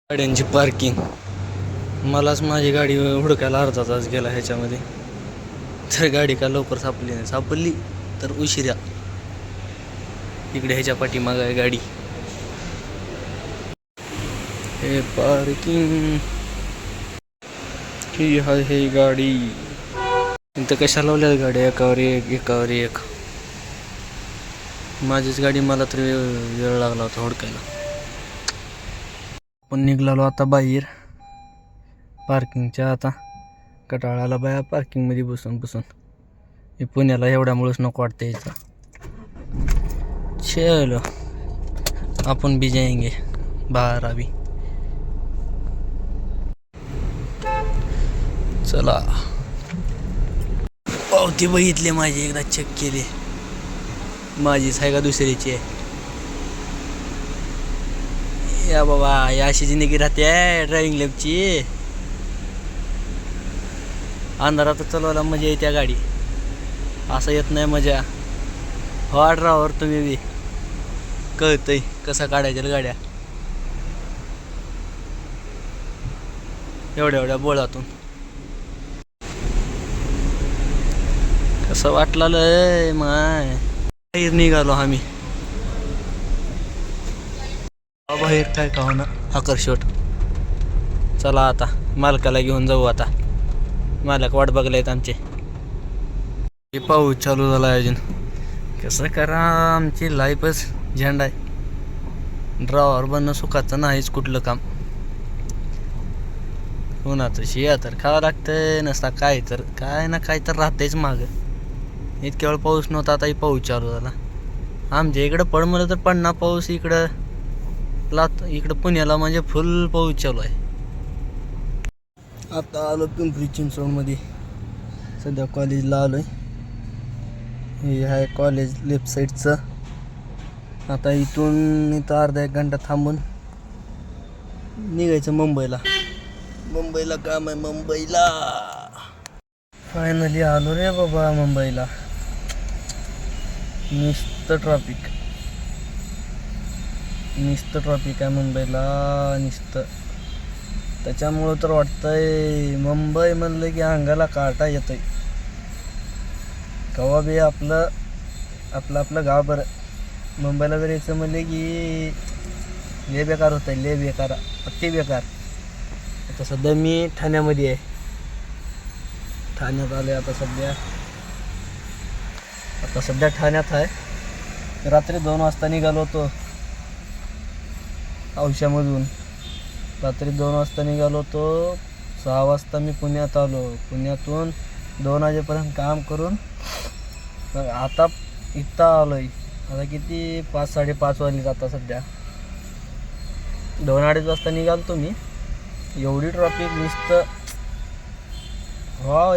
गाड्यांची पार्किंग. मलाच माझी गाडी हुडकायला अर्धा तास गेला ह्याच्यामध्ये, तर गाडी का लवकर सापडली नाही. सापडली तर उशिरा. इकडे ह्याच्या पाठीमागं आहे गाडी. हे पार्किंग ही आहे गाडी. इथं कशा लावल्या गाड्या एकावर एक एकावर एक. माझीच गाडी, मला तर वेळ लागला होता हुडकायला. पण निघालो आता बाहेर पार्किंगच्या. आता कटाळाला बाया पार्किंगमध्ये बसून बसून. हे पुण्याला एवढ्यामुळेच नको वाटतं यायचं. चलो आपण भी जाएंगे बाहेर अभी. चला, पावती बघितली माझी, एकदा चेक केली. माझीच आहे का दुसरीची आहे? या बाबा, या अशी जिंदगी राहते ड्रायव्हिंग लॅबची. अंधारात चालवायला मजा येते गाडी, असं येत नाही मजा. हो ड्रायव्हर तुम्ही बी, कळतंय कसा काढायच्या गाड्या एवढ्या एवढ्या बोळातून. कसं वाटलं माय. बाहेर निघालो आम्ही. बाहेर काय का होणार आकर्षक. चला आता मालकाला घेऊन जाऊ. आता मालक वाट बघलायत आमचे. हे पाऊस चालू झाला अजून. कसं करा, आमची लाईफच झेंडा आहे. ड्रायव्हर बनणं सुखाचं नाहीच कुठलं काम. कोणाचं शिया तर खावं लागतंय, नसता काय तर काय ना काय तर राहतेच मागं. इतक्या वेळ पाऊस नव्हता, आताही पाऊस चालू झाला. आमच्या इकडं पड म्हणलं तर पडणार पाऊस. इकडं पुण्याला म्हणजे फुल पाऊस चालू आहे. आता आलो पिंपरी चिंचवडमध्ये. सध्या कॉलेजला आलोय. हे आहे कॉलेज लेफ्ट साईडचं. आता इथं अर्धा एक घंटा थांबून निघायचं मुंबईला. मुंबईला काम आहे मुंबईला. फायनली आलो रे बाबा मुंबईला. नुसतं ट्रॉफिक आहे मुंबईला, नुसतं. त्याच्यामुळं तर वाटतंय मुंबई म्हणलं की अंगाला काटा येतोय. कवा बी आपलं गाव बरं. मुंबईला जर यायचं म्हणले की लय बेकार होत आहे, लय बेकार, अति बेकार. आता सध्या मी ठाण्यामध्ये आहे. ठाण्यात आलो आहे आता सध्या ठाण्यात आहे. रात्री 2 वाजता निघालो होतो औशामधून. रात्री 2 वाजता निघालो होतो. 6 वाजता मी पुण्यात आलो. पुण्यातून 2 वाजेपर्यंत काम करून आता इथं आलोय. आता किती 5-5:30 वाजले आता सध्या. 2-2:30 वाजता निघालो मी. एवढी ट्रॉफिक नुसतं. वा.